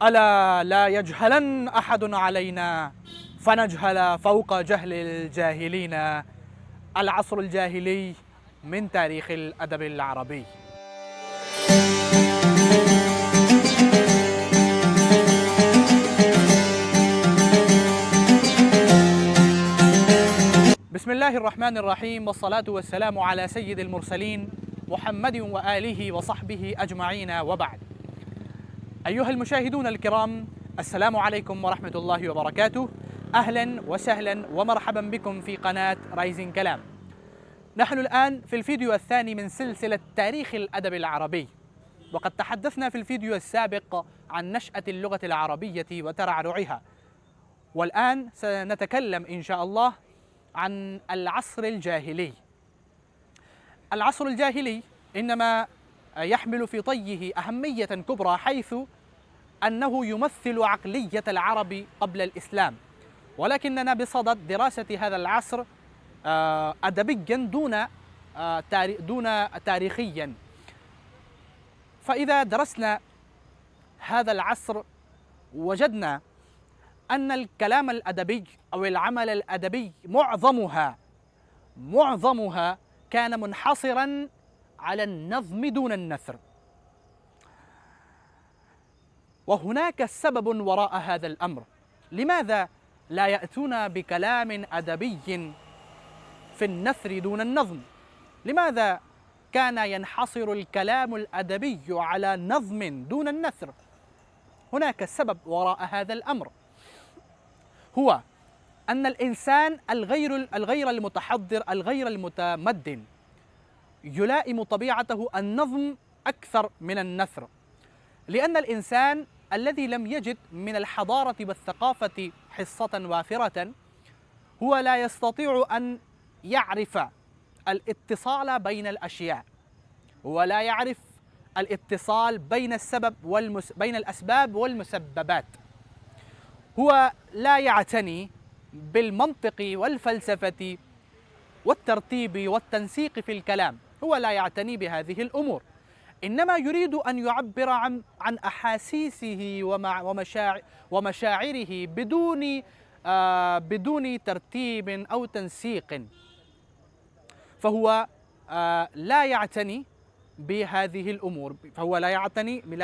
ألا لا يجهلن أحد علينا فنجهل فوق جهل الجاهلين. العصر الجاهلي من تاريخ الأدب العربي. بسم الله الرحمن الرحيم، والصلاة والسلام على سيد المرسلين محمد وآله وصحبه أجمعين، وبعد. أيها المشاهدون الكرام، السلام عليكم ورحمة الله وبركاته. أهلا وسهلا ومرحبا بكم في قناة رايزين كلام. نحن الآن في الفيديو الثاني من سلسلة تاريخ الأدب العربي، وقد تحدثنا في الفيديو السابق عن نشأة اللغة العربية وترعرعها، والآن سنتكلم إن شاء الله عن العصر الجاهلي. العصر الجاهلي إنما يحمل في طيه أهمية كبرى، حيث أنه يمثل عقلية العرب قبل الإسلام، ولكننا بصدد دراسة هذا العصر أدبيا دون تاريخيا. فإذا درسنا هذا العصر وجدنا أن الكلام الأدبي أو العمل الأدبي معظمها كان منحصرا على النظم دون النثر. وهناك سبب وراء هذا الأمر. لماذا لا يأتون بكلام أدبي في النثر دون النظم؟ لماذا كان ينحصر الكلام الأدبي على نظم دون النثر؟ هناك سبب وراء هذا الأمر، هو أن الإنسان الغير المتحضر، الغير المتمدن، يلائم طبيعته النظم أكثر من النثر، لأن الإنسان الذي لم يجد من الحضارة والثقافة حصة وافرة هو لا يستطيع أن يعرف الاتصال بين الأشياء، ولا يعرف الاتصال بين بين الأسباب والمسببات. هو لا يعتني بالمنطق والفلسفة والترتيب والتنسيق في الكلام، هو لا يعتني بهذه الأمور، إنما يريد أن يعبر عن أحاسيسه ومشاعره بدون ترتيب أو تنسيق. فهو لا يعتني بهذه الأمور، فهو لا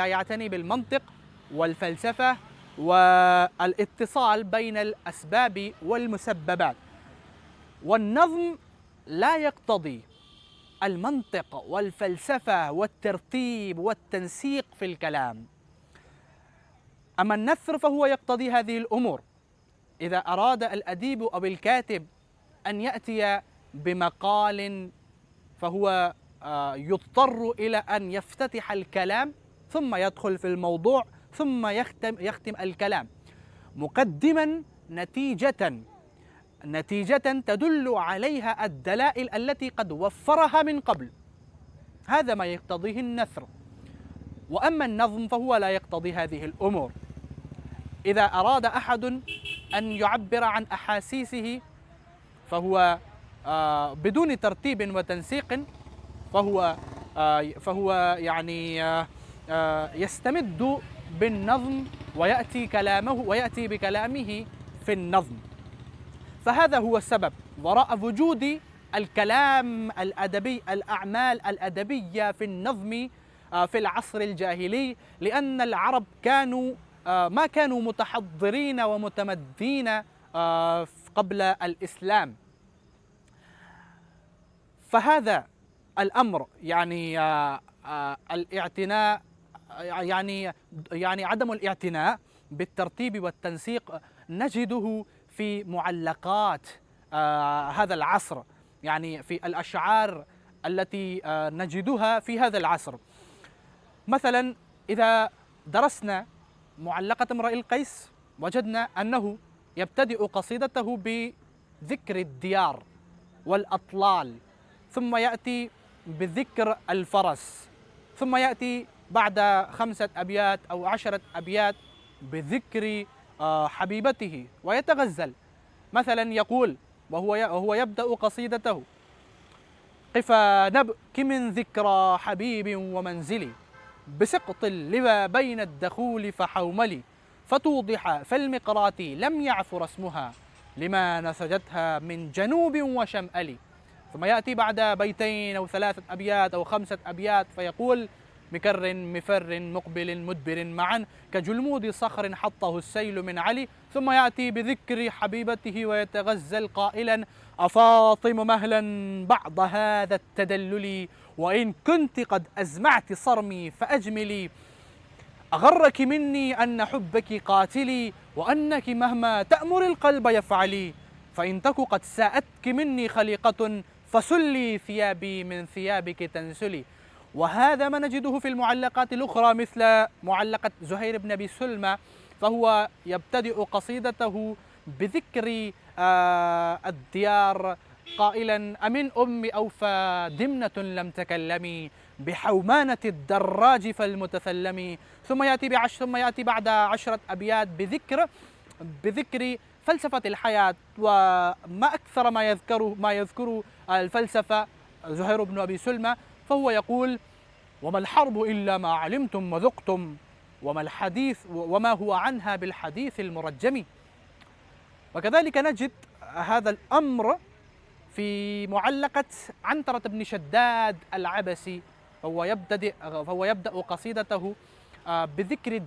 يعتني بالمنطق والفلسفة والاتصال بين الأسباب والمسببات. والنظم لا يقتضي المنطق والفلسفة والترتيب والتنسيق في الكلام. أما النثر فهو يقتضي هذه الأمور. إذا أراد الأديب أو الكاتب أن يأتي بمقال فهو يضطر إلى أن يفتتح الكلام ثم يدخل في الموضوع ثم يختم الكلام مقدما نتيجة تدل عليها الدلائل التي قد وفرها من قبل. هذا ما يقتضيه النثر. وأما النظم فهو لا يقتضي هذه الأمور. إذا أراد أحد أن يعبر عن أحاسيسه فهو بدون ترتيب وتنسيق، فهو يعني يستمد بالنظم ويأتي بكلامه في النظم. فهذا هو السبب وراء وجود الكلام الأدبي، الأعمال الأدبية في النظم في العصر الجاهلي، لأن العرب ما كانوا متحضرين ومتمدين قبل الإسلام. فهذا الأمر يعني الاعتناء، يعني عدم الاعتناء بالترتيب والتنسيق نجده في معلقات هذا العصر، يعني في الأشعار التي نجدها في هذا العصر. مثلا إذا درسنا معلقة امرئ القيس وجدنا أنه يبتدئ قصيدته بذكر الديار والأطلال، ثم يأتي بذكر الفرس، ثم يأتي بعد 5 أبيات أو 10 أبيات بذكر حبيبته ويتغزل. مثلا يقول وهو يبدأ قصيدته: قفا نبكي من ذكرى حبيب ومنزلي، بسقط اللوى بين الدخول فحوملي، فتوضح فالمقرات لم يعثر اسمها لما نسجتها من جنوب وشمال. ثم يأتي بعد بيتين أو 3 أبيات أو 5 أبيات فيقول: مكر مفر مقبل مدبر معا كجلمود صخر حطه السيل من علي. ثم يأتي بذكر حبيبته ويتغزل قائلا: أفاطم مهلا بعد هذا التدلل، وإن كنت قد أزمعت صرمي فأجملي. أغرك مني أن حبك قاتلي، وأنك مهما تأمر القلب يفعلي. فإن تك قد ساءتك مني خليقة، فسلي ثيابي من ثيابك تنسلي. وهذا ما نجده في المعلقات الأخرى مثل معلقة زهير بن أبي سلمى، فهو يبتدئ قصيدته بذكر الديار قائلا: أمن أم أوفى دمنة لم تكلمي بحومانة الدراج فالمتثلم. ثم يأتي بعد 10 أبيات بذكر فلسفة الحياة وما أكثر ما يذكر الفلسفة زهير بن أبي سلمى، فهو يقول: وما الحرب إلا ما علمتم وذقتم، وما الحديث وما هو عنها بالحديث المرجم. وكذلك نجد هذا الأمر في معلقة عنترة بن شداد العبسي، فهو يبدأ قصيدته بذكر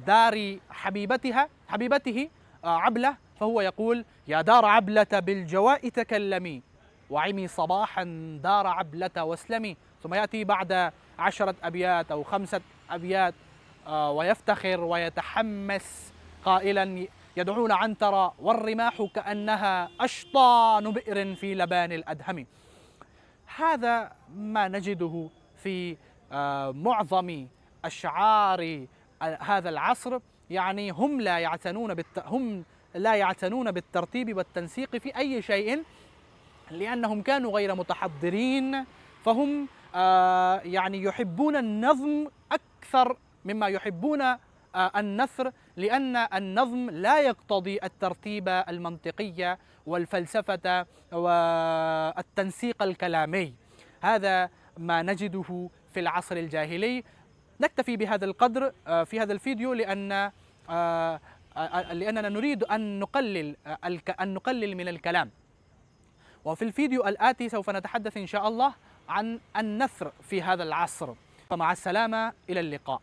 دار حبيبته عبلة، فهو يقول: يا دار عبلة بالجواء تكلمي، وعمي صباحا دار عبلة واسلمي. ثم يأتي بعد 10 أبيات أو 5 أبيات ويفتخر ويتحمس قائلا: يدعون عنترة والرماح كأنها أشطان بئر في لبان الأدهم. هذا ما نجده في معظم أشعار هذا العصر. يعني هم لا يعتنون بالترتيب والتنسيق في أي شيء، لأنهم كانوا غير متحضرين، فهم يعني يحبون النظم أكثر مما يحبون النثر، لأن النظم لا يقتضي الترتيب المنطقي والفلسفة والتنسيق الكلامي. هذا ما نجده في العصر الجاهلي. نكتفي بهذا القدر في هذا الفيديو لأننا نريد أن نقلل من الكلام. وفي الفيديو الآتي سوف نتحدث إن شاء الله عن النثر في هذا العصر. فمع السلامة، إلى اللقاء.